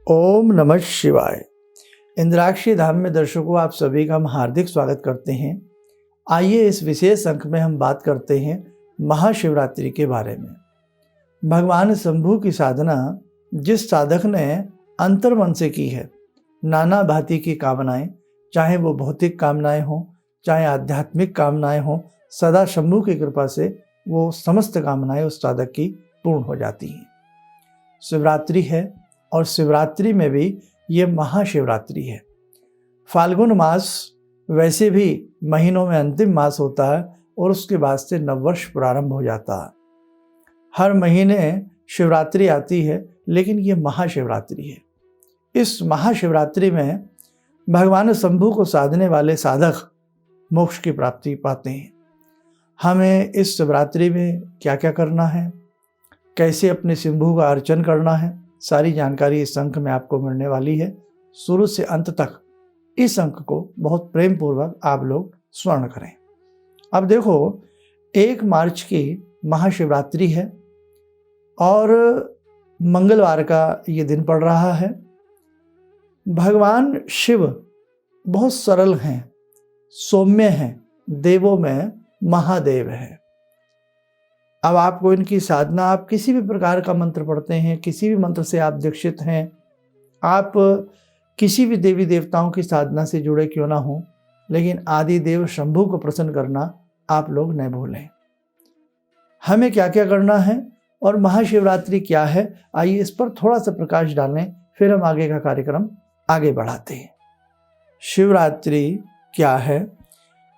ओम नमः शिवाय। इंद्राक्षी धाम में दर्शकों, आप सभी का हम हार्दिक स्वागत करते हैं। आइए इस विशेष अंक में हम बात करते हैं महाशिवरात्रि के बारे में। भगवान शंभु की साधना जिस साधक ने अंतर्मन से की है, नाना भांति की कामनाएं, चाहे वो भौतिक कामनाएं हों, चाहे आध्यात्मिक कामनाएं हों, सदा शंभु की कृपा से वो समस्त कामनाएं उस साधक की पूर्ण हो जाती हैं। शिवरात्रि है और शिवरात्रि में भी ये महाशिवरात्रि है। फाल्गुन मास वैसे भी महीनों में अंतिम मास होता है और उसके बाद से नववर्ष प्रारंभ हो जाता है। हर महीने शिवरात्रि आती है, लेकिन ये महाशिवरात्रि है। इस महाशिवरात्रि में भगवान शंभु को साधने वाले साधक मोक्ष की प्राप्ति पाते हैं। हमें इस शिवरात्रि में क्या क्या करना है, कैसे अपने शंभु का अर्चन करना है, सारी जानकारी इस अंक में आपको मिलने वाली है। शुरू से अंत तक इस अंक को बहुत प्रेम पूर्वक आप लोग स्मरण करें। अब देखो, 1 मार्च की महाशिवरात्रि है और मंगलवार का ये दिन पड़ रहा है। भगवान शिव बहुत सरल हैं, सौम्य हैं, देवों में महादेव है। अब आपको इनकी साधना, आप किसी भी प्रकार का मंत्र पढ़ते हैं, किसी भी मंत्र से आप दीक्षित हैं, आप किसी भी देवी देवताओं की साधना से जुड़े क्यों ना हो, लेकिन आदि देव शंभु को प्रसन्न करना आप लोग न भूलें। हमें क्या क्या करना है और महाशिवरात्रि क्या है, आइए इस पर थोड़ा सा प्रकाश डालें, फिर हम आगे का कार्यक्रम आगे बढ़ाते हैं। शिवरात्रि क्या है?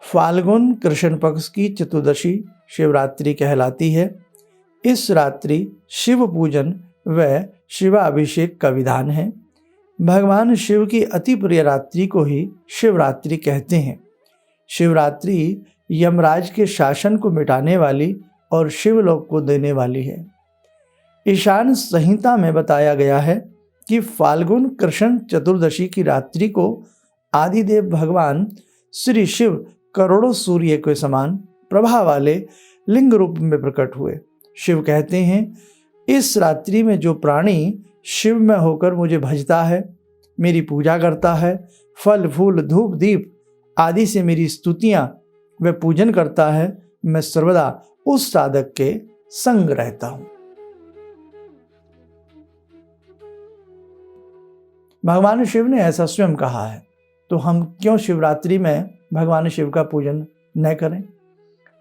फाल्गुन कृष्ण पक्ष की चतुर्दशी शिवरात्रि कहलाती है। इस रात्रि शिव पूजन व शिवाभिषेक का विधान है। भगवान शिव की अति प्रिय रात्रि को ही शिवरात्रि कहते हैं। शिवरात्रि यमराज के शासन को मिटाने वाली और शिवलोक को देने वाली है। ईशान संहिता में बताया गया है कि फाल्गुन कृष्ण चतुर्दशी की रात्रि को आदिदेव भगवान श्री शिव करोड़ों सूर्य के समान प्रभा वाले लिंग रूप में प्रकट हुए। शिव कहते हैं, इस रात्रि में जो प्राणी शिव में होकर मुझे भजता है, मेरी पूजा करता है, फल फूल धूप दीप आदि से मेरी स्तुतियां व पूजन करता है, मैं सर्वदा उस साधक के संग रहता हूं। भगवान शिव ने ऐसा स्वयं कहा है, तो हम क्यों शिवरात्रि में भगवान शिव का पूजन न करें?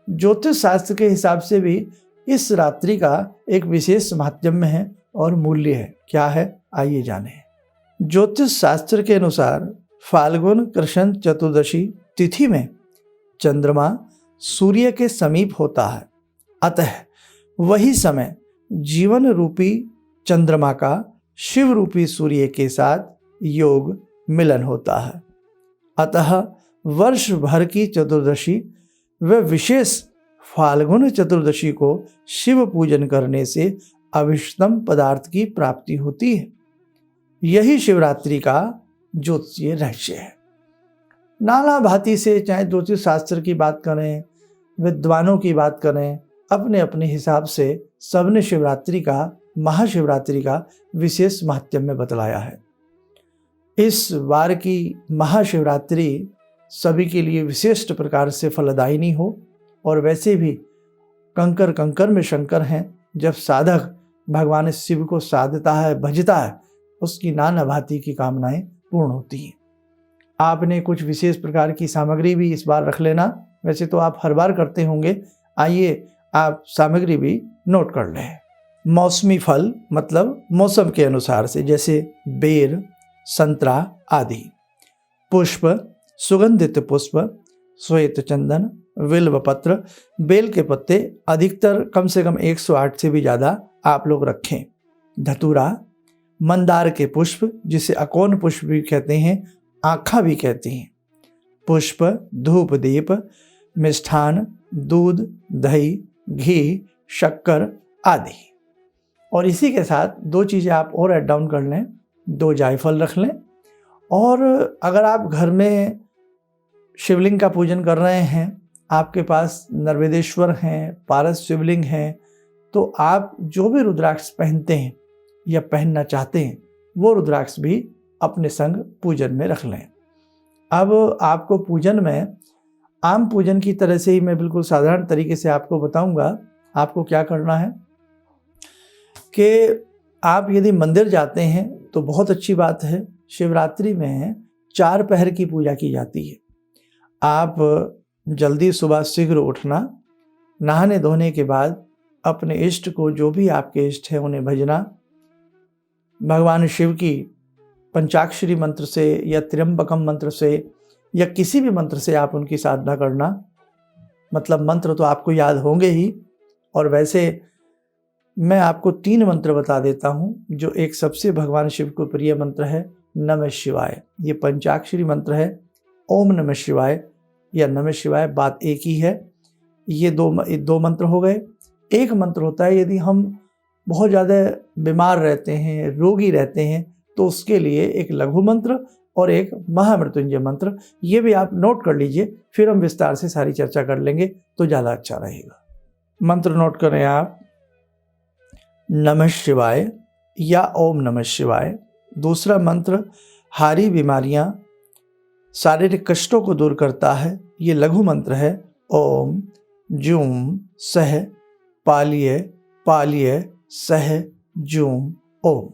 ज्योतिष शास्त्र के हिसाब से भी इस रात्रि का एक विशेष महात्म्य है और मूल्य है। क्या है, आइए जानें। ज्योतिष शास्त्र के अनुसार फाल्गुन कृष्ण चतुर्दशी तिथि में चंद्रमा सूर्य के समीप होता है, अतः वही समय जीवन रूपी चंद्रमा का शिव रूपी सूर्य के साथ योग मिलन होता है। अतः वर्ष भर की चतुर्दशी व विशेष फाल्गुन चतुर्दशी को शिव पूजन करने से अभिष्टम पदार्थ की प्राप्ति होती है। यही शिवरात्रि का ज्योतिषीय रहस्य है। नाना भांति से, चाहे ज्योतिष शास्त्र की बात करें, विद्वानों की बात करें, अपने अपने हिसाब से सबने शिवरात्रि का, महाशिवरात्रि का विशेष महात्म्य बतलाया है। इस बार की महाशिवरात्रि सभी के लिए विशिष्ट प्रकार से फलदायिनी हो, और वैसे भी कंकर कंकर में शंकर हैं। जब साधक भगवान शिव को साधता है, भजता है, उसकी नाना भांति की कामनाएं पूर्ण होती हैं। आपने कुछ विशेष प्रकार की सामग्री भी इस बार रख लेना, वैसे तो आप हर बार करते होंगे। आइए आप सामग्री भी नोट कर लें। मौसमी फल मतलब मौसम के अनुसार से, जैसे बेर, संतरा आदि। पुष्प, सुगंधित पुष्प, श्वेत चंदन, बिल्व पत्र, बेल के पत्ते अधिकतर कम से कम 108 से भी ज़्यादा आप लोग रखें। धतूरा, मंदार के पुष्प जिसे अकोन पुष्प भी कहते हैं, आँखा भी कहते हैं, पुष्प, धूप दीप, मिष्ठान, दूध, दही, घी, शक्कर आदि। और इसी के साथ 2 चीज़ें आप और ऐड डाउन कर लें, 2 जायफल रख लें। और अगर आप घर में शिवलिंग का पूजन कर रहे हैं आपके पास नर्मदेश्वर हैं, पारस शिवलिंग हैं, तो आप जो भी रुद्राक्ष पहनते हैं या पहनना चाहते हैं वो रुद्राक्ष भी अपने संग पूजन में रख लें। अब आपको पूजन में आम पूजन की तरह से ही मैं बिल्कुल साधारण तरीके से आपको बताऊंगा। आपको क्या करना है कि आप यदि मंदिर जाते हैं तो बहुत अच्छी बात है। शिवरात्रि में 4 पहर की पूजा की जाती है। आप जल्दी सुबह शीघ्र उठना, नहाने धोने के बाद अपने इष्ट को, जो भी आपके इष्ट हैं उन्हें भजना, भगवान शिव की पंचाक्षरी मंत्र से या त्र्यंबकम मंत्र से या किसी भी मंत्र से आप उनकी साधना करना। मतलब मंत्र तो आपको याद होंगे ही, और वैसे मैं आपको 3 मंत्र बता देता हूँ। जो एक सबसे भगवान शिव को प्रिय मंत्र है नमः शिवाय, ये पंचाक्षरी मंत्र है। ओम नमः शिवाय या नमः शिवाय बात एक ही है। ये दो मंत्र हो गए। एक मंत्र होता है यदि हम बहुत ज़्यादा बीमार रहते हैं, रोगी रहते हैं, तो उसके लिए एक लघु मंत्र और एक महामृत्युंजय मंत्र, ये भी आप नोट कर लीजिए, फिर हम विस्तार से सारी चर्चा कर लेंगे तो ज़्यादा अच्छा रहेगा। मंत्र नोट करें आप, नमः शिवाय या ओम नमः शिवाय। दूसरा मंत्र हारी बीमारियां, शारीरिक कष्टों को दूर करता है, ये लघु मंत्र है। ओम जूम सह पालिय पालिय सह जूम ओम।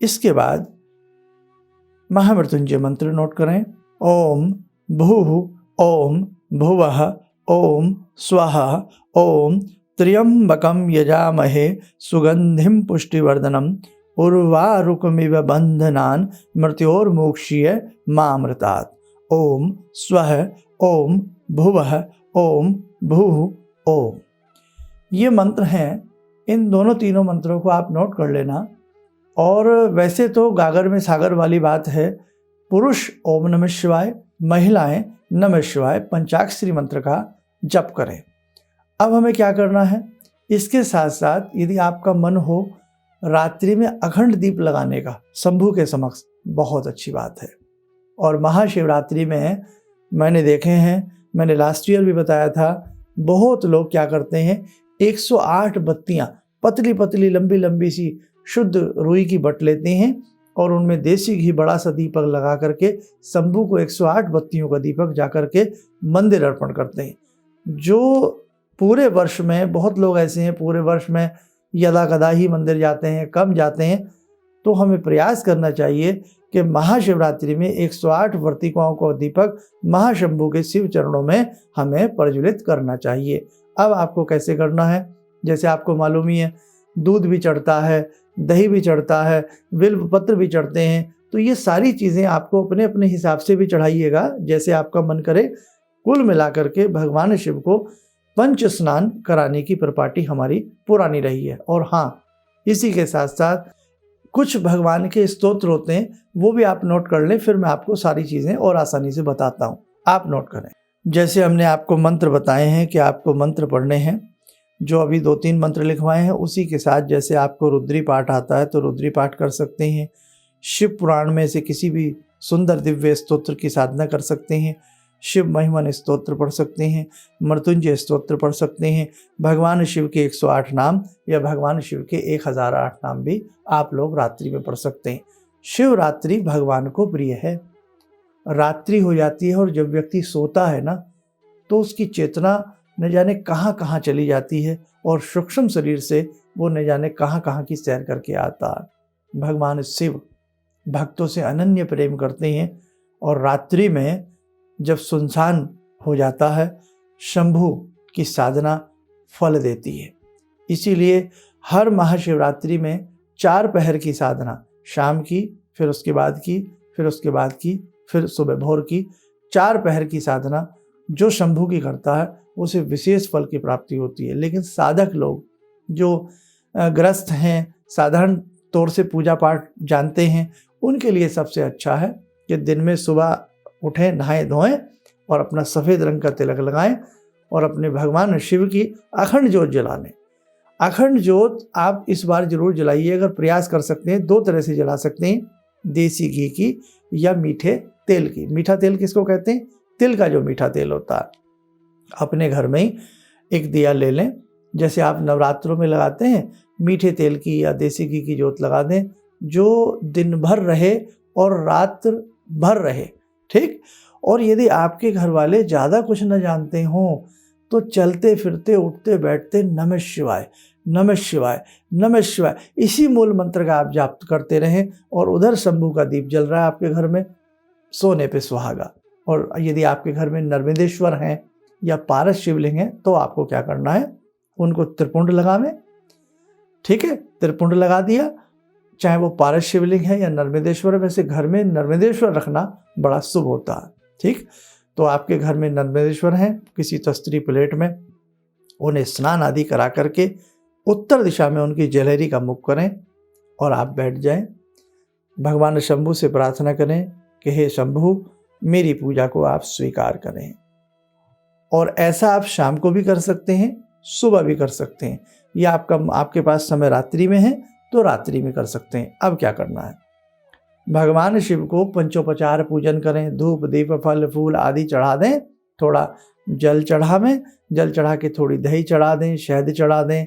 इसके बाद महामृत्युंजय मंत्र नोट करें। ओम भूः ओम भुवः ओम स्वाहा ओम त्र्यंबकम यजामहे सुगंधिम पुष्टिवर्धनम उर्वारुकमिव बंधनान मृत्योर्मोक्षीय मामृतात्। ओम स्वः ओम भुवः ओम भूः ओम। ये मंत्र हैं। इन दोनों तीनों मंत्रों को आप नोट कर लेना। और वैसे तो गागर में सागर वाली बात है, पुरुष ओम नमः शिवाय, महिलाएं नमः शिवाय पंचाक्षरी मंत्र का जप करें। अब हमें क्या करना है, इसके साथ साथ यदि आपका मन हो रात्रि में अखंड दीप लगाने का शंभू के समक्ष, बहुत अच्छी बात है। और महाशिवरात्रि में मैंने देखे हैं, मैंने लास्ट ईयर भी बताया था, बहुत लोग क्या करते हैं 108 बत्तियां पतली पतली लंबी लंबी सी शुद्ध रुई की बट लेते हैं और उनमें देसी घी बड़ा सा दीपक लगा करके शंभू को 108 बत्तियों का दीपक जा करके मंदिर अर्पण करते हैं। जो पूरे वर्ष में, बहुत लोग ऐसे हैं पूरे वर्ष में यदा कदा ही मंदिर जाते हैं, कम जाते हैं, तो हमें प्रयास करना चाहिए कि महाशिवरात्रि में 108 वर्तिकाओं को दीपक महाशंभू के शिव चरणों में हमें प्रज्वलित करना चाहिए। अब आपको कैसे करना है, जैसे आपको मालूम ही है, दूध भी चढ़ता है, दही भी चढ़ता है, बिल्व पत्र भी चढ़ते हैं, तो ये सारी चीज़ें आपको अपने अपने हिसाब से भी चढ़ाइएगा, जैसे आपका मन करे। कुल मिलाकर के भगवान शिव को पंच स्नान कराने की प्रपाटी हमारी पुरानी रही है। और हाँ, इसी के साथ साथ कुछ भगवान के स्तोत्र होते हैं, वो भी आप नोट कर लें, फिर मैं आपको सारी चीज़ें और आसानी से बताता हूँ, आप नोट करें। जैसे हमने आपको मंत्र बताए हैं कि आपको मंत्र पढ़ने हैं, जो अभी 2-3 मंत्र लिखवाए हैं, उसी के साथ जैसे आपको रुद्री पाठ आता है तो रुद्री पाठ कर सकते हैं। शिव पुराण में से किसी भी सुंदर दिव्य स्तोत्र की साधना कर सकते हैं। शिव महिमन स्तोत्र पढ़ सकते हैं, मृत्युंजय स्तोत्र पढ़ सकते हैं, भगवान शिव के 108 नाम या भगवान शिव के 1008 नाम भी आप लोग रात्रि में पढ़ सकते हैं। शिवरात्रि भगवान को प्रिय है। रात्रि हो जाती है और जब व्यक्ति सोता है ना, तो उसकी चेतना न जाने कहाँ कहाँ चली जाती है और सूक्ष्म शरीर से वो न जाने कहाँ कहाँ की सैर करके आता है। भगवान शिव भक्तों से अनन्य प्रेम करते हैं और रात्रि में जब सुनसान हो जाता है, शंभु की साधना फल देती है। इसीलिए हर महाशिवरात्रि में 4 पहर की साधना, शाम की, फिर उसके बाद की, फिर उसके बाद की, फिर सुबह भोर की, 4 पहर की साधना जो शंभु की करता है उसे विशेष फल की प्राप्ति होती है। लेकिन साधक लोग जो ग्रस्त हैं, साधारण तौर से पूजा पाठ जानते हैं, उनके लिए सबसे अच्छा है कि दिन में सुबह उठें, नहाएं धोएं और अपना सफ़ेद रंग का तिलक लगाएं और अपने भगवान शिव की अखंड ज्योत जला लें। अखंड ज्योत आप इस बार जरूर जलाइए। अगर प्रयास कर सकते हैं 2 तरह से जला सकते हैं, देसी घी की या मीठे तेल की। मीठा तेल किसको कहते हैं? तिल का जो मीठा तेल होता है, अपने घर में ही एक दिया ले लें, जैसे आप नवरात्रों में लगाते हैं, मीठे तेल की या देसी घी की जोत लगा दें, जो दिन भर रहे और रात भर रहे, ठीक। और यदि आपके घर वाले ज़्यादा कुछ न जानते हों तो चलते फिरते उठते बैठते नमः शिवाय नमः शिवाय नमः शिवाय इसी मूल मंत्र का आप जाप करते रहें, और उधर शंभू का दीप जल रहा है आपके घर में, सोने पे सुहागा। और यदि आपके घर में नर्मदेश्वर हैं या पारस शिवलिंग है तो आपको क्या करना है, उनको त्रिपुंड लगावें, ठीक है। त्रिपुंड लगा दिया, चाहे वो पारस शिवलिंग है या नर्मदेश्वर है। वैसे घर में नर्मदेश्वर रखना बड़ा शुभ होता है, ठीक। तो आपके घर में नर्मदेश्वर हैं, किसी तस्तरी प्लेट में उन्हें स्नान आदि करा करके उत्तर दिशा में उनकी जलेरी का मुख करें और आप बैठ जाएं। भगवान शंभू से प्रार्थना करें कि हे शंभू, मेरी पूजा को आप स्वीकार करें। और ऐसा आप शाम को भी कर सकते हैं, सुबह भी कर सकते हैं, या आपके पास समय रात्रि में है तो रात्रि में कर सकते हैं। अब क्या करना है, भगवान शिव को पंचोपचार पूजन करें, धूप दीप फल फूल आदि चढ़ा दें, थोड़ा जल चढ़ावें, जल चढ़ा के थोड़ी दही चढ़ा दें, शहद चढ़ा दें,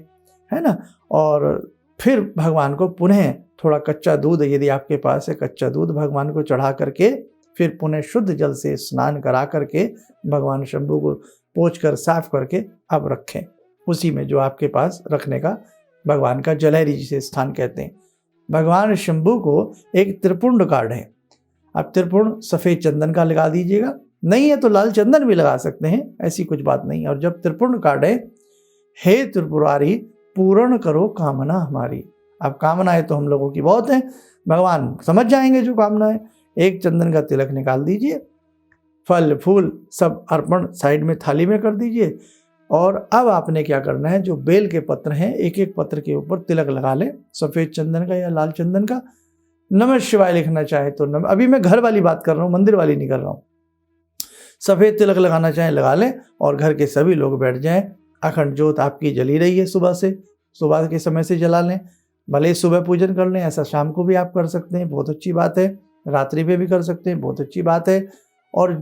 है ना। और फिर भगवान को पुनः थोड़ा कच्चा दूध, यदि आपके पास है कच्चा दूध, भगवान को चढ़ा करके फिर पुनः शुद्ध जल से स्नान करा करके भगवान शंभू को पोंछ कर साफ करके अब रखें उसी में, जो आपके पास रखने का भगवान का जलहरी जिसे स्थान कहते हैं। भगवान शंभू को एक त्रिपुंड कार्ड है, आप त्रिपुंड सफ़ेद चंदन का लगा दीजिएगा, नहीं है तो लाल चंदन भी लगा सकते हैं, ऐसी कुछ बात नहीं। और जब त्रिपुंड कार्ड है, हे त्रिपुरारी पूर्ण करो कामना हमारी। अब कामनाएं तो हम लोगों की बहुत हैं, भगवान समझ जाएंगे जो कामना है। एक चंदन का तिलक निकाल दीजिए, फल फूल सब अर्पण साइड में थाली में कर दीजिए। और अब आपने क्या करना है, जो बेल के पत्र हैं एक एक पत्र के ऊपर तिलक लगा लें, सफ़ेद चंदन का या लाल चंदन का। नमः शिवाय लिखना चाहे तो अभी मैं घर वाली बात कर रहा हूँ, मंदिर वाली नहीं कर रहा हूँ। सफ़ेद तिलक लगाना चाहे लगा लें और घर के सभी लोग बैठ जाएं। अखंड ज्योत आपकी जली रही है, सुबह के समय से जला लें, भले सुबह पूजन कर लें, ऐसा शाम को भी आप कर सकते हैं, बहुत अच्छी बात है। रात्रि में भी कर सकते हैं, बहुत अच्छी बात है। और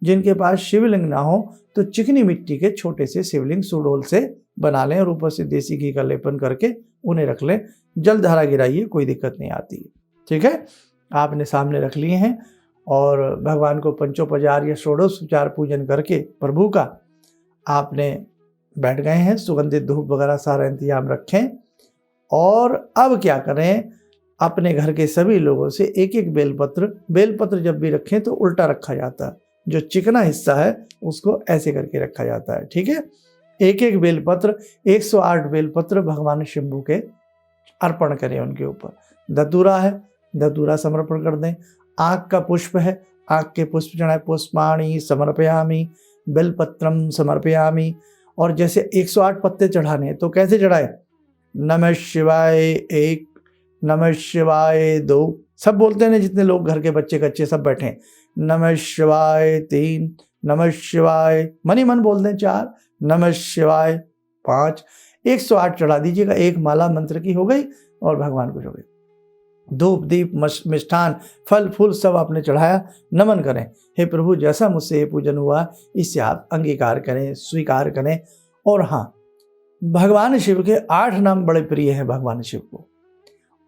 जिनके पास शिवलिंग ना हो तो चिकनी मिट्टी के छोटे से शिवलिंग सुडोल से बना लें और ऊपर से देसी घी का लेपन करके उन्हें रख लें, जल धारा गिराइए, कोई दिक्कत नहीं आती, ठीक है। आपने सामने रख लिए हैं और भगवान को पंचोपचार या षोडशोपचार पूजन करके प्रभु का आपने बैठ गए हैं, सुगंधित धूप वगैरह सारा इंतजाम रखें। और अब क्या करें, अपने घर के सभी लोगों से एक एक बेलपत्र जब भी रखें तो उल्टा रखा जाता है, जो चिकना हिस्सा है उसको ऐसे करके रखा जाता है, ठीक है। एक एक बेलपत्र 108 बेलपत्र भगवान शंभू के अर्पण करें, उनके ऊपर धतूरा है, धतूरा समर्पण कर दें। आँख का पुष्प है, आँख के पुष्प चढ़ाए, पुष्पाणि समर्पयामि बेलपत्रम समर्पयामि। और जैसे 108 पत्ते चढ़ाने तो कैसे चढ़ाए, नमः शिवाय 1, नमः शिवाय 2, सब बोलते हैं, जितने लोग घर के बच्चे कच्चे सब बैठे, नमः शिवाय 3, नमः शिवाय मनी मन बोल दें 4, नमः शिवाय 5, 108 चढ़ा दीजिएगा। एक माला मंत्र की हो गई और भगवान को चढ़े, धूप दीप मिष्ठान फल फूल सब आपने चढ़ाया, नमन करें, हे प्रभु जैसा मुझसे ये पूजन हुआ इससे आप अंगीकार करें, स्वीकार करें। और हाँ, भगवान शिव के 8 नाम बड़े प्रिय हैं भगवान शिव को,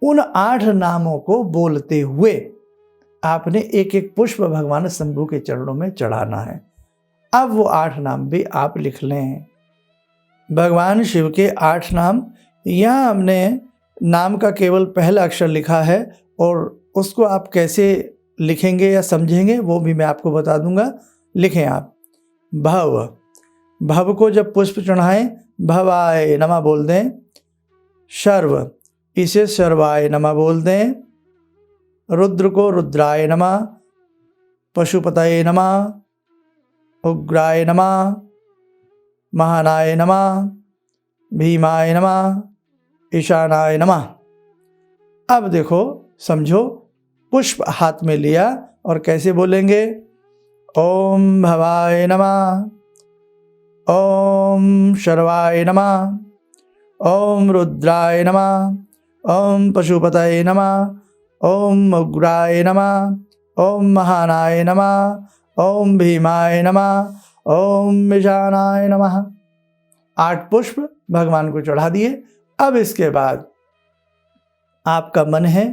उन 8 नामों को बोलते हुए आपने एक एक पुष्प भगवान शंभू के चरणों में चढ़ाना है। अब वो 8 नाम भी आप लिख लें, भगवान शिव के 8 नाम। यहाँ हमने नाम का केवल पहला अक्षर लिखा है और उसको आप कैसे लिखेंगे या समझेंगे वो भी मैं आपको बता दूंगा। लिखें आप, भव को जब पुष्प चढ़ाएं भवाय नमः बोल दें, शर्व इसे सर्वाय नमः बोल दें, रुद्र को रुद्राय नमः, पशुपतये नमः, उग्राय नमः, महानाय नमः, भीमाय नमः, ईशानाय नमः। अब देखो समझो, पुष्प हाथ में लिया और कैसे बोलेंगे, ओम भवाय नमः, ओम शर्वाय नमः, ओम रुद्राय नमः, ओम पशुपतये नमः, ओम उग्राय नमः, ओम महानाय नमः, ओम भीमाय नमः, ओम ईशानाय नमः। 8 पुष्प भगवान को चढ़ा दिए। अब इसके बाद आपका मन है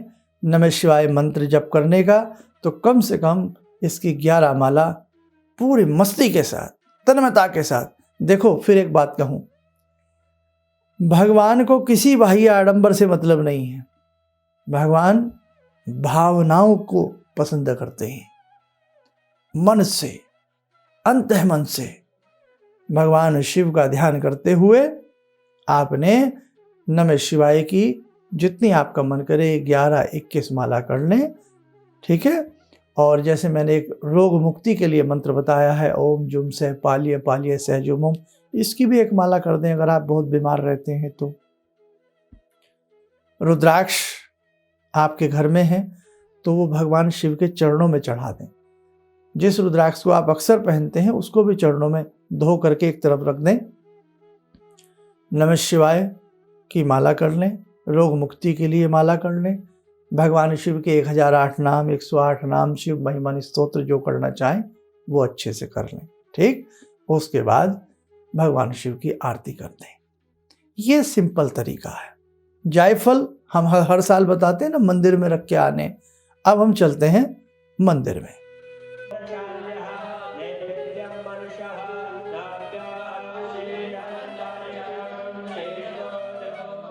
नमः शिवाय मंत्र जप करने का, तो कम से कम इसकी 11 माला पूरी मस्ती के साथ, तन्मयता के साथ। देखो फिर एक बात कहूं, भगवान को किसी बाह्य आडंबर से मतलब नहीं है। भगवान भावनाओं को पसंद करते हैं, मन से, अंतःमन से। भगवान शिव का ध्यान करते हुए आपने नमः शिवाय की जितनी आपका मन करे 11-21 माला कर लें, ठीक है। और जैसे मैंने एक रोग मुक्ति के लिए मंत्र बताया है, ओम जुम सह पालिय पालिय सह जुम, इसकी भी एक माला कर दें अगर आप बहुत बीमार रहते हैं तो। रुद्राक्ष आपके घर में है तो वो भगवान शिव के चरणों में चढ़ा दें। जिस रुद्राक्ष को आप अक्सर पहनते हैं उसको भी चरणों में धो करके एक तरफ रख दें। नमः शिवाय की माला कर लें, रोग मुक्ति के लिए माला कर लें। भगवान शिव के 1008 नाम, 108 नाम, शिव महिमा स्तोत्र जो करना चाहें वो अच्छे से कर लें, ठीक। उसके बाद भगवान शिव की आरती कर दें। ये सिंपल तरीका है। जायफल हम हर साल बताते हैं ना मंदिर में रख के आने। अब हम चलते हैं मंदिर में।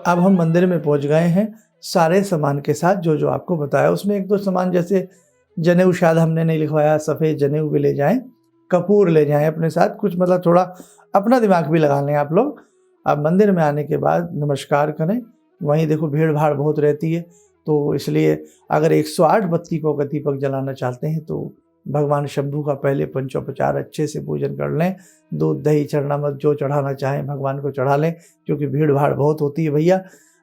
अब हम मंदिर में पहुंच गए हैं सारे सामान के साथ, जो जो आपको बताया। उसमें 1-2 सामान जैसे जनेऊ शायद हमने नहीं लिखवाया, सफ़ेद जनेऊ भी ले जाएं, कपूर ले जाएं अपने साथ, कुछ मतलब थोड़ा अपना दिमाग भी लगा लें आप लोग। अब मंदिर में आने के बाद नमस्कार करें। वहीं देखो भीड़ भाड़ बहुत रहती है, तो इसलिए अगर 108 बत्ती को दीपक जलाना चाहते हैं तो भगवान शंभू का पहले पंचोपचार अच्छे से पूजन कर लें। दूध दही चरणामृत जो चढ़ाना चाहें भगवान को चढ़ा लें, क्योंकि भीड़ भाड़ बहुत होती है भैया।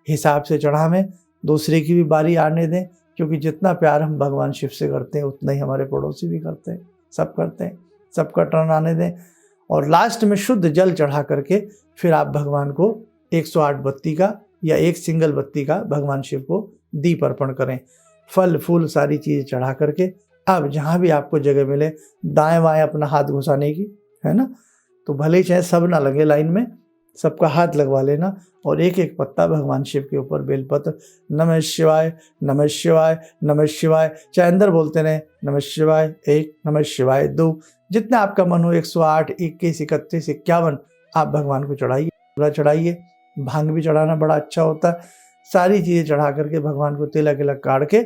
हिसाब से चढ़ावें, दूसरे की भी बारी आने दें, क्योंकि जितना प्यार हम भगवान शिव से करते हैं उतना ही हमारे पड़ोसी भी करते हैं, सब करते हैं। सबका टर्न आने दें और लास्ट में शुद्ध जल चढ़ा करके फिर आप भगवान को 108 बत्ती का या एक सिंगल बत्ती का भगवान शिव को दीप अर्पण करें। फल फूल सारी चीज़ चढ़ा करके अब जहाँ भी आपको जगह मिले दाएं बाएं अपना हाथ घुसाने की, है ना, तो भले ही चाहे सब ना लगे लाइन में, सबका हाथ लगवा लेना और एक एक पत्ता भगवान शिव के ऊपर बेलपत्र नमः शिवाय नमः शिवाय नमः शिवाय, चाहे अंदर बोलते रहे नमः शिवाय 1 नमः शिवाय 2, जितना आपका मन हो 108 21 31 51 आप भगवान को चढ़ाइए, पूरा चढ़ाइए। भांग भी चढ़ाना बड़ा अच्छा होता है। सारी चीज़ें चढ़ा करके भगवान को तिलक तिलक काट के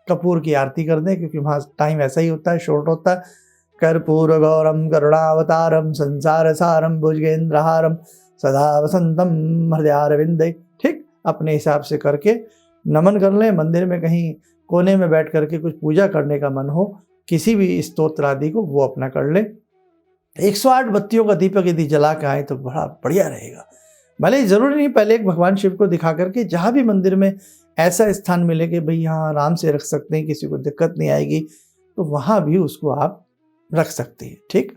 कपूर की आरती कर दें, क्योंकि वहाँ टाइम ऐसा ही होता है, शॉर्ट होता है। कर्पूर गौरम करुणावतारम संसार सारम भुजगेंद्रहारम सदा वसंतम हृदयारविंदे, ठीक। अपने हिसाब से करके नमन कर लें। मंदिर में कहीं कोने में बैठ करके कुछ पूजा करने का मन हो, किसी भी स्तोत्र आदि को वो अपना कर लें। 108 बत्तियों का दीपक यदि जला के आए तो बड़ा बढ़िया रहेगा। भले ज़रूरी नहीं पहले एक भगवान शिव को दिखा करके, जहाँ भी मंदिर में ऐसा स्थान मिले कि भाई यहाँ आराम से रख सकते हैं, किसी को दिक्कत नहीं आएगी, तो वहाँ भी उसको आप रख सकते हैं, ठीक।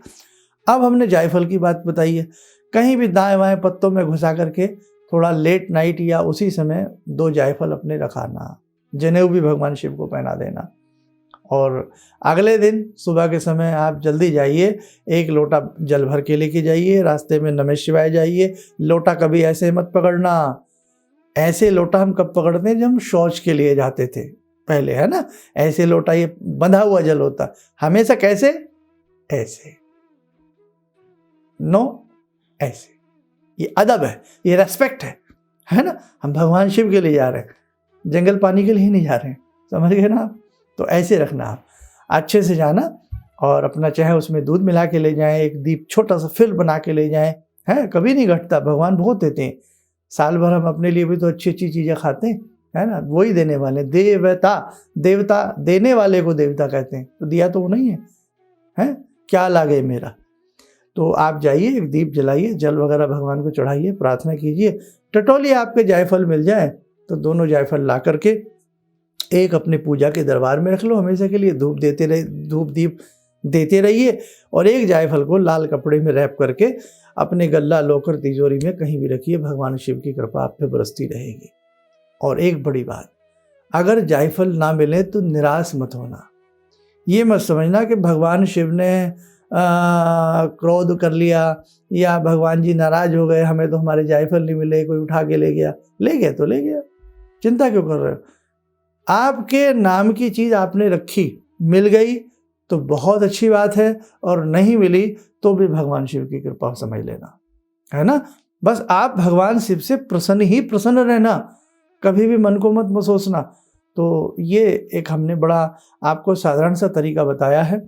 अब हमने जायफल की बात बताई है। कहीं भी दाएं बाएं पत्तों में घुसा करके थोड़ा लेट नाइट या उसी समय 2 जायफल अपने रखाना। जनेऊ भी भगवान शिव को पहना देना। और अगले दिन सुबह के समय आप जल्दी जाइए, 1 लोटा जल भर के लेके जाइए, रास्ते में नमः शिवाय जाइए। लोटा कभी ऐसे मत पकड़ना। ऐसे लोटा हम कब पकड़ते हैं, जब हम शौच के लिए जाते थे पहले, है ना। ऐसे लोटा, ये बंधा हुआ जल होता हमेशा। कैसे? ऐसे, नो ऐसे। ये अदब है, ये रेस्पेक्ट है ना। हम भगवान शिव के लिए जा रहे हैं, जंगल पानी के लिए नहीं जा रहे हैं, समझ गए ना आप। तो ऐसे रखना आप, अच्छे से जाना और अपना चाहे उसमें दूध मिला के ले जाएं, एक दीप छोटा सा फिल बना के ले जाएं, है। कभी नहीं घटता, भगवान बहुत देते हैं। साल भर हम अपने लिए भी तो अच्छी अच्छी चीज़ें खाते हैं, है ना। वही देने वाले, देवता, देवता देने वाले को देवता कहते हैं, तो दिया तो वो नहीं है, क्या लागे मेरा। तो आप जाइए, एक दीप जलाइए, जल वगैरह भगवान को चढ़ाइए, प्रार्थना कीजिए। टटोली आपके जायफल मिल जाए तो दोनों जायफल ला करके एक अपने पूजा के दरबार में रख लो, हमेशा के लिए धूप दीप देते रहिए। और एक जायफल को लाल कपड़े में रैप करके अपने गल्ला लॉकर तिजोरी में कहीं भी रखिए। भगवान शिव की कृपा आप पे बरसती रहेगी। और एक बड़ी बात, अगर जायफल ना मिले तो निराश मत होना। ये मत समझना कि भगवान शिव ने क्रोध कर लिया या भगवान जी नाराज हो गए, हमें तो हमारे जायफल नहीं मिले, कोई उठा के ले गया तो ले गया, चिंता क्यों कर रहे हो? आपके नाम की चीज़ आपने रखी, मिल गई तो बहुत अच्छी बात है, और नहीं मिली तो भी भगवान शिव की कृपा समझ लेना, है ना। बस आप भगवान शिव से प्रसन्न रहना, कभी भी मन को मत सोचना। तो ये एक हमने बड़ा आपको साधारण सा तरीका बताया है।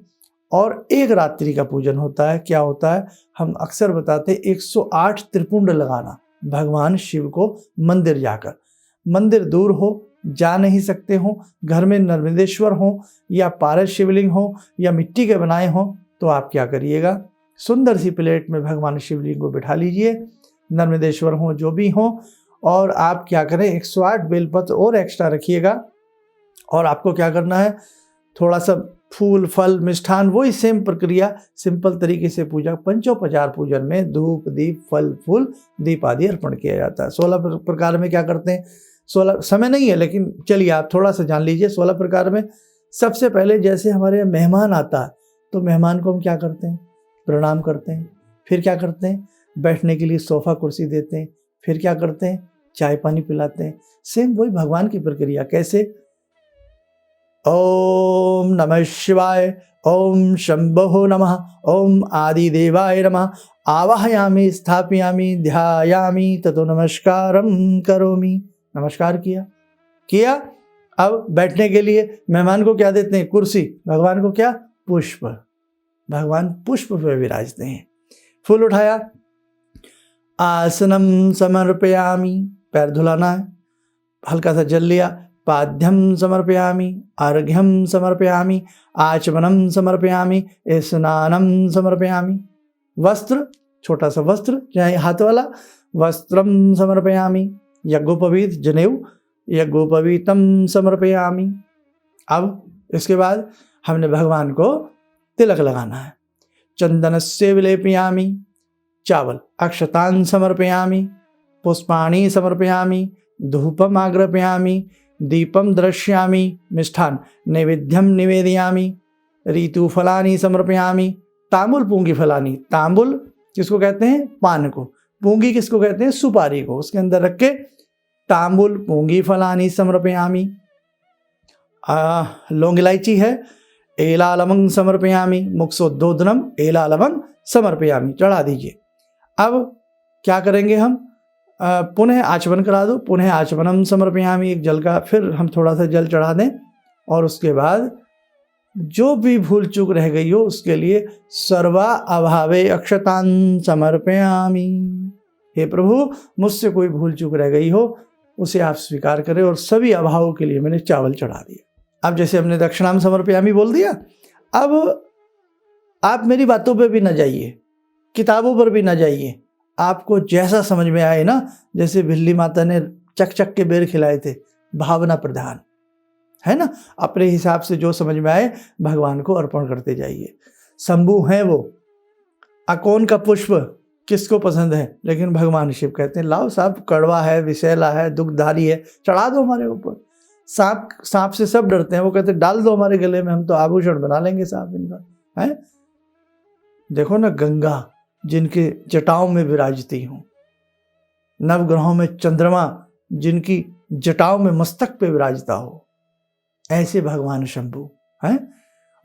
और एक रात्रि का पूजन होता है। क्या होता है? हम अक्सर बताते 108 त्रिपुंड लगाना भगवान शिव को मंदिर जाकर। मंदिर दूर हो, जा नहीं सकते हो, घर में नर्मदेश्वर हो या पारस शिवलिंग हो या मिट्टी के बनाए हो, तो आप क्या करिएगा, सुंदर सी प्लेट में भगवान शिवलिंग को बिठा लीजिए, नर्मदेश्वर हो जो भी हो, और आप क्या करें 108 बेलपत्र और एक्स्ट्रा रखिएगा। और आपको क्या करना है, थोड़ा सा फूल फल मिष्ठान, वही सेम प्रक्रिया सिंपल तरीके से पूजा, पंचोपचार पूजन में धूप दीप फल फूल दीप आदि अर्पण किया जाता है। 16 प्रकार में क्या करते हैं, 16 समय नहीं है लेकिन चलिए आप थोड़ा सा जान लीजिए। 16 प्रकार में सबसे पहले जैसे हमारे यहाँ मेहमान आता है तो मेहमान को हम क्या करते हैं, प्रणाम करते हैं। फिर क्या करते हैं, बैठने के लिए सोफ़ा कुर्सी देते हैं। फिर क्या करते हैं, चाय पानी पिलाते हैं। सेम वही भगवान की प्रक्रिया। कैसे? ओम नमः शिवाय, ओम शंभो नमः, ओम आदिदेवाय नमः, आवाहयामि स्थापयामि ध्यायामि ततो नमस्कारम करोमि। नमस्कार किया। अब बैठने के लिए मेहमान को क्या देते हैं, कुर्सी, भगवान को क्या, पुष्प। भगवान पुष्प पे विराजते हैं। फूल उठाया, आसनम समर्पयामि, पैर धुलाना है, हल्का सा जल लिया, पाद्यम समर्पयामि, अर्घ्यम समर्पयामि, आचमनम समर्पयामि, स्नानम समर्पयामि। वस्त्र, छोटा सा वस्त्र चाहे हाथ वाला, वस्त्रम समर्पयामि, यज्ञोपवीत जनेऊ, यज्ञोपवीतम समर्पयामि। अब इसके बाद हमने भगवान को तिलक लगाना है। चंदनस्य विलेपयामि, चावल, अक्षतान समर्पयामि, पुष्पाणि समर्पयामि, धूपम आग्रपयामि, दीपम दृश्यामि, मिष्ठान नैवेद्यम निवेदयामि, ऋतुफलानि समर्पयामि, तांबुल पूंगी फलानी। तांबुल किसको कहते हैं, पान को। पूंगी किसको कहते हैं, सुपारी को। उसके अंदर रख के तांबुल पूंगी फलानी समर्पयामि। लौंग इलायची है, एला लवंग समर्पयामि, मुक्षोद्बोधनम एला लवंग समर्पयामि, चढ़ा दीजिए। अब क्या करेंगे हम, पुनः आचमन करा दो, पुनः आचमनम समर्पयामि, एक जल का फिर हम थोड़ा सा जल चढ़ा दें। और उसके बाद जो भी भूल चूक रह गई हो उसके लिए सर्वा अभावे अक्षतान समर्पयामि। हे प्रभु, मुझसे कोई भूल चूक रह गई हो उसे आप स्वीकार करें, और सभी अभावों के लिए मैंने चावल चढ़ा दिया। अब जैसे हमने दक्षिणाम समर्पयामि बोल दिया, अब आप मेरी बातों पे भी ना जाइए, किताबों पर भी ना जाइए, आपको जैसा समझ में आए ना, जैसे भिल्ली माता ने चक चक के बेर खिलाए थे, भावना प्रधान है ना, अपने हिसाब से जो समझ में आए भगवान को अर्पण करते जाइए। शंभु हैं वो, अकोन का पुष्प किसको पसंद है, लेकिन भगवान शिव कहते हैं लाओ साहब, कड़वा है, विषैला है, दुखधारी है, चढ़ा दो हमारे ऊपर। सांप से सब डरते हैं, वो कहते हैं डाल दो हमारे गले में, हम तो आभूषण बना लेंगे सांप इनका है। देखो ना, गंगा जिनके जटाओं में विराजती हूँ, नवग्रहों में चंद्रमा जिनकी जटाओं में मस्तक पे विराजता हो, ऐसे भगवान शंभु हैं।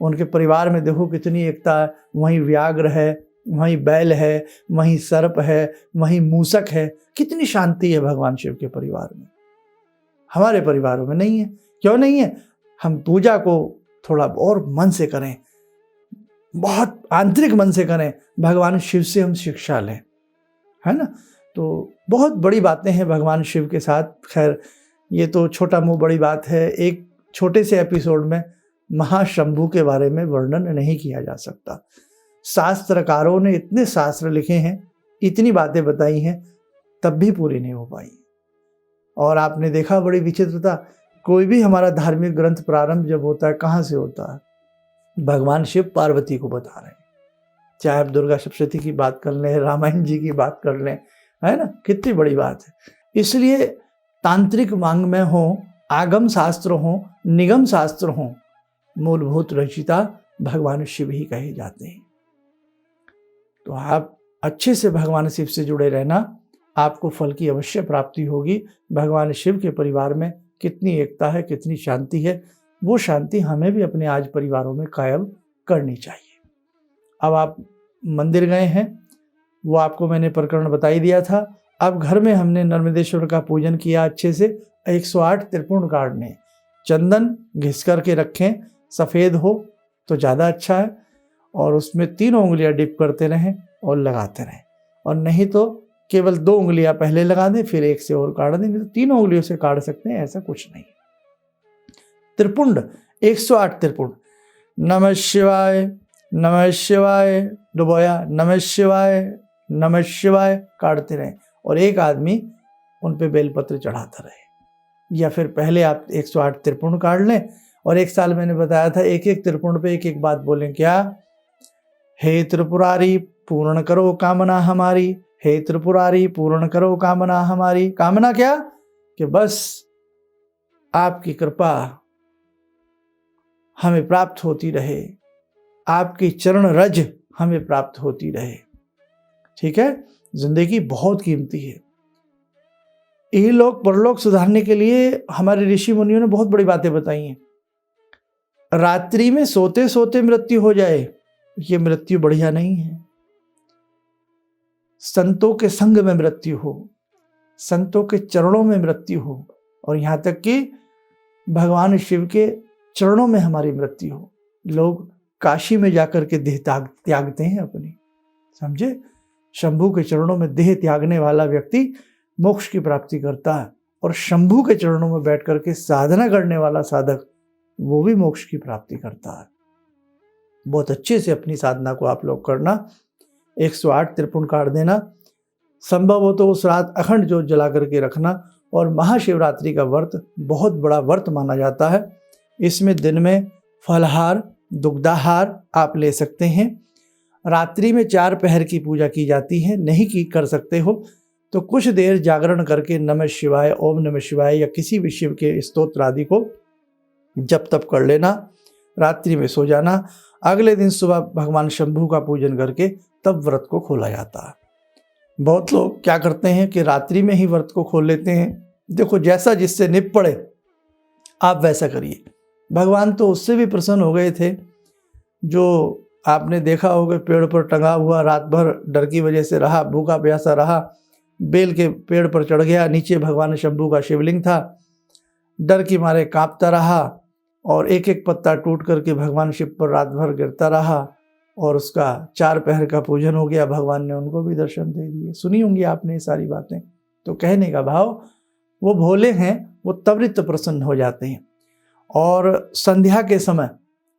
उनके परिवार में देखो कितनी एकता है, वहीं व्याघ्र है, वहीं बैल है, वहीं सर्प है, वहीं मूसक है, कितनी शांति है भगवान शिव के परिवार में। हमारे परिवारों में नहीं है। क्यों नहीं है? हम पूजा को थोड़ा और मन से करें, बहुत आंतरिक मन से करें, भगवान शिव से हम शिक्षा लें, है ना। तो बहुत बड़ी बातें हैं भगवान शिव के साथ। खैर ये तो छोटा मुँह बड़ी बात है, एक छोटे से एपिसोड में महाशंभु के बारे में वर्णन नहीं किया जा सकता। शास्त्रकारों ने इतने शास्त्र लिखे हैं, इतनी बातें बताई हैं, तब भी पूरी नहीं हो पाई। और आपने देखा बड़ी विचित्रता, कोई भी हमारा धार्मिक ग्रंथ प्रारंभ जब होता है, कहाँ से होता है, भगवान शिव पार्वती को बता रहे हैं। चाहे आप दुर्गा सप्तशती की बात कर लें, रामायण जी की बात कर लें, है ना, कितनी बड़ी बात है। इसलिए तांत्रिक मांग में हो, आगम शास्त्र हो, निगम शास्त्र हो, मूलभूत रचिता भगवान शिव ही कहे जाते हैं। तो आप अच्छे से भगवान शिव से जुड़े रहना, आपको फल की अवश्य प्राप्ति होगी। भगवान शिव के परिवार में कितनी एकता है, कितनी शांति है, वो शांति हमें भी अपने आज परिवारों में कायम करनी चाहिए। अब आप मंदिर गए हैं, वो आपको मैंने प्रकरण बता ही दिया था। अब घर में हमने नर्मदेश्वर का पूजन किया अच्छे से। 108 त्रिपुण काटने, चंदन घिस करके रखें, सफ़ेद हो तो ज़्यादा अच्छा है, और उसमें 3 उंगलियां डिप करते रहें और लगाते रहें, और नहीं तो केवल 2 उंगलियां पहले लगा दें, फिर एक से और काट दें, नहीं तो 3 उंगलियों से काट सकते हैं, ऐसा कुछ नहीं। त्रिपुंड 108 त्रिपुंड, नमः शिवाय, नमः शिवाय, डुबोया, नमः शिवाय, नमः शिवाय काटते रहें, और एक आदमी उन पे बेलपत्र चढ़ाता रहे। या फिर पहले आप 108 त्रिपुंड काट लें, और एक साल मैंने बताया था एक एक त्रिपुंड पे एक एक बात बोलें, क्या? हे त्रिपुरारी पूर्ण करो कामना हमारी, हे त्रिपुरारी पूर्ण करो कामना हमारी। कामना क्या? कि बस आपकी कृपा हमें प्राप्त होती रहे, आपकी चरण रज हमें प्राप्त होती रहे। ठीक है, जिंदगी बहुत कीमती है। यही लोक परलोक सुधारने के लिए हमारे ऋषि मुनियों ने बहुत बड़ी बातें बताई हैं। रात्रि में सोते सोते मृत्यु हो जाए, ये मृत्यु बढ़िया नहीं है। संतों के संग में मृत्यु हो, संतों के चरणों में मृत्यु हो, और यहाँ तक कि भगवान शिव के चरणों में हमारी मृत्यु हो। लोग काशी में जाकर के देह त्यागते हैं अपनी, समझे? शंभू के चरणों में देह त्यागने वाला व्यक्ति मोक्ष की प्राप्ति करता है, और शंभू के चरणों में बैठ करके साधना करने वाला साधक वो भी मोक्ष की प्राप्ति करता है। बहुत अच्छे से अपनी साधना को आप लोग करना, 108 त्रिपुंड काट देना, संभव हो तो उस रात अखंड ज्योत जला करके रखना। और महाशिवरात्रि का व्रत बहुत बड़ा व्रत माना जाता है। इसमें दिन में फलहार, दुग्धाहार आप ले सकते हैं। रात्रि में 4 पहर की पूजा की जाती है, नहीं की कर सकते हो तो कुछ देर जागरण करके नमः शिवाय, ओम नमः शिवाय या किसी भी शिव के स्तोत्र आदि को जप तप कर लेना, रात्रि में सो जाना। अगले दिन सुबह भगवान शंभू का पूजन करके तब व्रत को खोला जाता है। बहुत लोग क्या करते हैं कि रात्रि में ही व्रत को खोल लेते हैं। देखो, जैसा जिससे निप पड़े आप वैसा करिए। भगवान तो उससे भी प्रसन्न हो गए थे जो आपने देखा होगा पेड़ पर टंगा हुआ रात भर डर की वजह से रहा, भूखा प्यासा रहा, बेल के पेड़ पर चढ़ गया, नीचे भगवान शंभू का शिवलिंग था, डर की मारे कांपता रहा, और एक एक पत्ता टूट करके भगवान शिव पर रात भर गिरता रहा, और उसका 4 पहर का पूजन हो गया। भगवान ने उनको भी दर्शन दे दिए। सुनी होंगी आपने ये सारी बातें। तो कहने का भाव, वो भोले हैं, वो त्वरित प्रसन्न हो जाते हैं। और संध्या के समय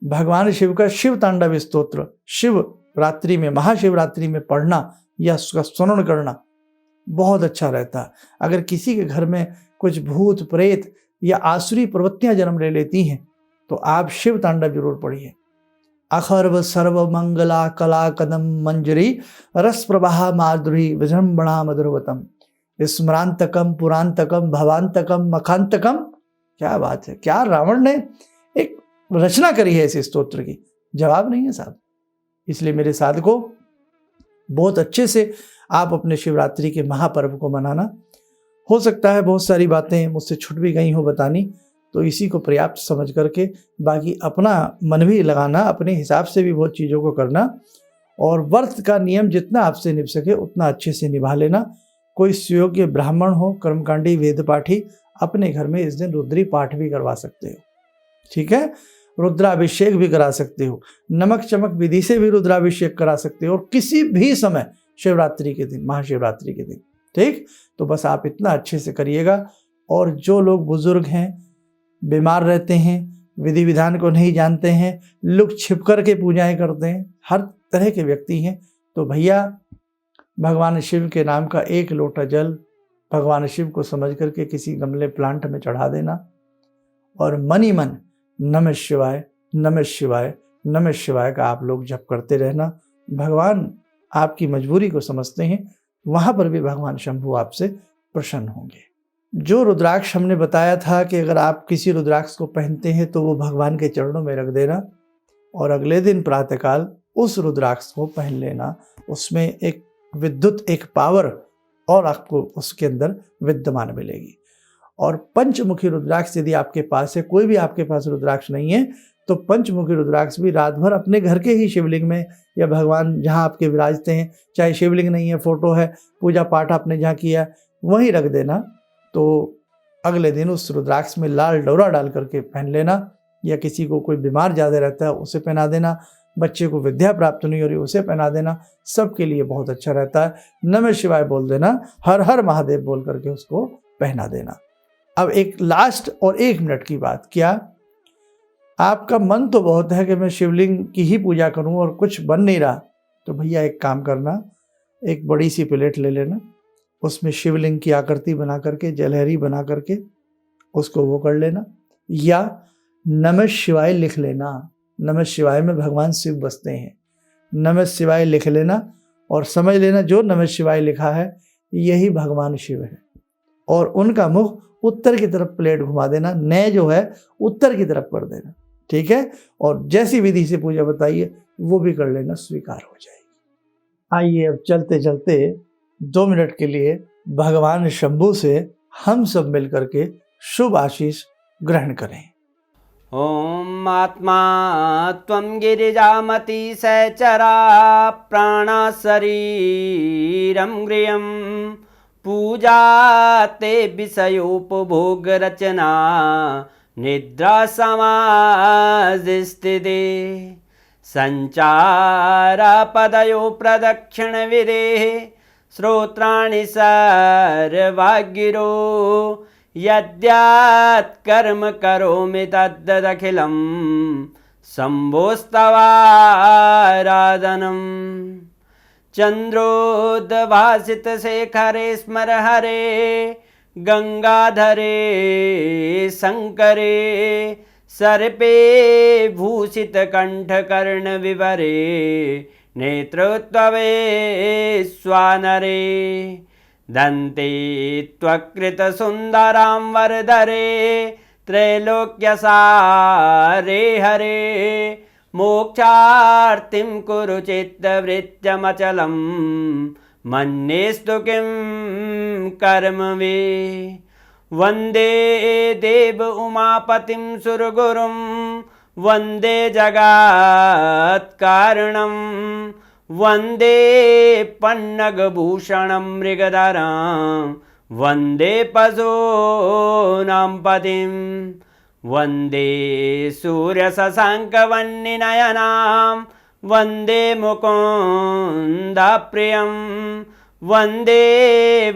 भगवान शिव का शिव तांडव स्तोत्र शिव रात्रि में, महाशिवरात्रि में पढ़ना या उसका स्मरण करना बहुत अच्छा रहता है। अगर किसी के घर में कुछ भूत प्रेत या आसुरी प्रवृत्तियां जन्म ले लेती हैं तो आप शिव तांडव जरूर पढ़िए। अखर्व सर्व मंगला कला कदम मंजरी रस प्रवाह माधुरी विजृंभणा मधुरवतम स्मरांतकम पुरांतकम भवांतकम मखांतकम। क्या बात है, क्या रावण ने एक रचना करी है इस स्तोत्र की, जवाब नहीं है साहब। इसलिए मेरे साधकों, बहुत अच्छे से आप अपने शिवरात्रि के महापर्व को मनाना। हो सकता है बहुत सारी बातें मुझसे छूट भी गई हो बतानी, तो इसी को पर्याप्त समझ करके बाकी अपना मन भी लगाना, अपने हिसाब से भी बहुत चीज़ों को करना, और व्रत का नियम जितना आपसे निभ सके उतना अच्छे से निभा लेना। कोई सुयोग्य ब्राह्मण हो, कर्मकांडी वेद पाठी, अपने घर में इस दिन रुद्री पाठ भी करवा सकते हो। ठीक है, रुद्राभिषेक भी करा सकते हो, नमक चमक विधि से भी रुद्राभिषेक करा सकते हो, और किसी भी समय शिवरात्रि के दिन, महाशिवरात्रि के दिन। ठीक, तो बस आप इतना अच्छे से करिएगा। और जो लोग बुजुर्ग हैं, बीमार रहते हैं, विधि विधान को नहीं जानते हैं, लुक छिप कर के पूजाएं करते हैं, हर तरह के व्यक्ति हैं, तो भैया भगवान शिव के नाम का 1 लोटा जल भगवान शिव को समझ करके किसी गमले प्लांट में चढ़ा देना, और मन ही मन नमः शिवाय नमः शिवाय नमः शिवाय का आप लोग जप करते रहना। भगवान आपकी मजबूरी को समझते हैं, वहाँ पर भी भगवान शंभू आपसे प्रसन्न होंगे। जो रुद्राक्ष हमने बताया था कि अगर आप किसी रुद्राक्ष को पहनते हैं तो वो भगवान के चरणों में रख देना, और अगले दिन प्रातःकाल उस रुद्राक्ष को पहन लेना। उसमें एक विद्युत, एक पावर और आपको उसके अंदर विद्यमान मिलेगी। और पंचमुखी रुद्राक्ष यदि आपके पास है, कोई भी आपके पास रुद्राक्ष नहीं है, तो पंचमुखी रुद्राक्ष भी रात भर अपने घर के ही शिवलिंग में या भगवान जहाँ आपके विराजते हैं, चाहे शिवलिंग नहीं है, फोटो है, पूजा पाठ आपने जहाँ किया वहीं रख देना। तो अगले दिन उस रुद्राक्ष में लाल डोरा डाल करके पहन लेना, या किसी को कोई बीमार ज़्यादा रहता है उसे पहना देना, बच्चे को विद्या प्राप्त नहीं हो रही उसे पहना देना, सबके लिए बहुत अच्छा रहता है। नमः शिवाय बोल देना, हर हर महादेव बोल करके उसको पहना देना। अब एक लास्ट और 1 मिनट की बात, क्या आपका मन तो बहुत है कि मैं शिवलिंग की ही पूजा करूं और कुछ बन नहीं रहा, तो भैया एक काम करना, एक बड़ी सी प्लेट ले लेना, उसमें शिवलिंग की आकृति बना करके, जलहरी बना करके उसको वो कर लेना, या नमः शिवाय लिख लेना। नमः शिवाय में भगवान शिव बसते हैं, नमः शिवाय लिख लेना और समझ लेना जो नमः शिवाय लिखा है यही भगवान शिव है, और उनका मुख उत्तर की तरफ प्लेट घुमा देना, नय जो है उत्तर की तरफ कर देना, ठीक है। और जैसी विधि से पूजा बताइए वो भी कर लेना, स्वीकार हो जाएगी। आइए अब चलते चलते 2 मिनट के लिए भगवान शंभू से हम सब मिलकर के शुभ आशीष ग्रहण करें। ओम आत्मा त्वं गिरिजामति सहचरा प्राणा शरीरं गृहं पूजा ते विषयोपभोग रचना निद्रा समाधिस्थिते संचारा पदयो प्रदक्षिण विधेः श्रोत्राणि सर्वागिरो यद्यात् कर्म करोमि तद्दखिलं शम्भोस्तवाराधनम् चन्द्रोद्भासितशेखरे स्मर हरे गंगाधरे शंकरे सर्पे भूषितकण्ठकर्णविवरे नेत्रोत्तवे स्वानरे दन्ते त्वकृतसुन्दरां वरदरे त्रैलोक्यसारे हरे मोक्षार्तिं कुरु चित्तवृत्त्यमचलं मन्येस्तु किं कर्म वे वन्दे देव उमापतिं सुरगुरुं वन्दे जगत्कारणं वन्दे पन्नगभूषणं मृगधरं वन्दे पशूनां पतिं वन्दे सूर्यशशाङ्कवह्निनयनां वन्दे मुकुन्दप्रियं वन्दे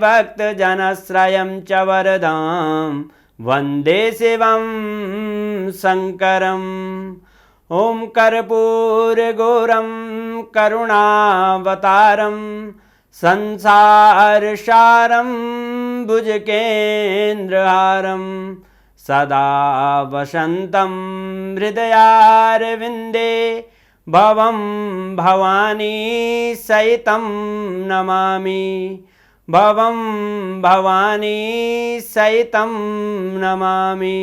भक्तजनश्रयं च वरदां वन्दे शिवं शङ्करम् ॐ कर्पूरगौरं करुणावतारं संसारसारं भुजगेन्द्रहारं सदा वसन्तं हृदयारविन्दे भवं भवानी सहितं नमामि भवं भवानी सहितं नमामि।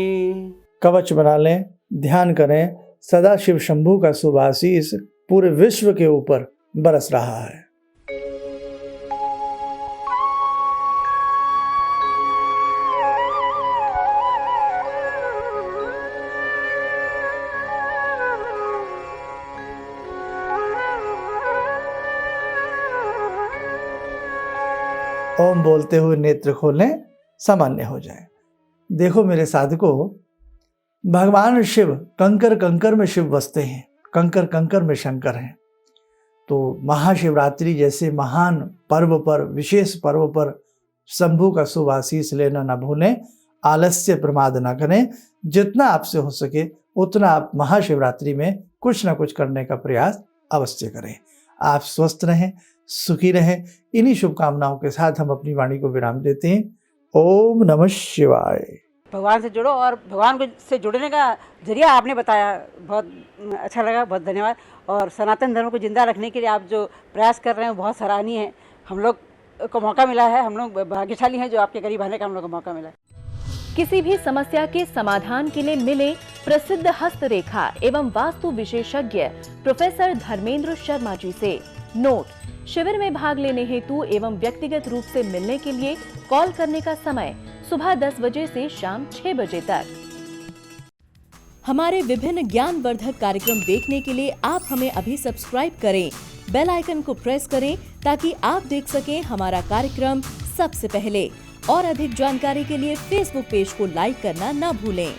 कवच बना लें, ध्यान करें, सदा शिव शंभू का शुभ आशीष पूरे विश्व के ऊपर बरस रहा है। ओम बोलते हुए नेत्र खोलें, सामान्य हो जाए। देखो मेरे साधकों, भगवान शिव कंकर कंकर में शिव बसते हैं, कंकर कंकर में शंकर हैं। तो महाशिवरात्रि जैसे महान पर्व पर, विशेष पर्व पर शंभू का शुभ आशीष लेना न भूलें, आलस्य प्रमाद न करें। जितना आपसे हो सके उतना आप महाशिवरात्रि में कुछ न कुछ करने का प्रयास अवश्य करें। आप स्वस्थ रहें, सुखी रहें। इन्हीं शुभकामनाओं के साथ हम अपनी वाणी को विराम देते हैं। ओम नमः शिवाय। भगवान से जुड़ो, और भगवान को से जुड़ने का जरिया आपने बताया, बहुत अच्छा लगा, बहुत धन्यवाद। और सनातन धर्म को जिंदा रखने के लिए आप जो प्रयास कर रहे हैं बहुत सराहनीय है। हम लोग को मौका मिला है, हम लोग भाग्यशाली हैं जो आपके करीब आने का हम लोग को मौका मिला है। किसी भी समस्या के समाधान के लिए मिले प्रसिद्ध हस्तरेखा एवं वास्तु विशेषज्ञ प्रोफेसर धर्मेंद्र शर्मा जी से। नोट: शिविर में भाग लेने हेतु एवं व्यक्तिगत रूप से मिलने के लिए कॉल करने का समय सुबह 10 बजे से शाम 6 बजे तक। हमारे विभिन्न ज्ञानवर्धक कार्यक्रम देखने के लिए आप हमें अभी सब्सक्राइब करें, बेल आइकन को प्रेस करें ताकि आप देख सकें हमारा कार्यक्रम सबसे पहले। और अधिक जानकारी के लिए फेसबुक पेज को लाइक करना न भूलें।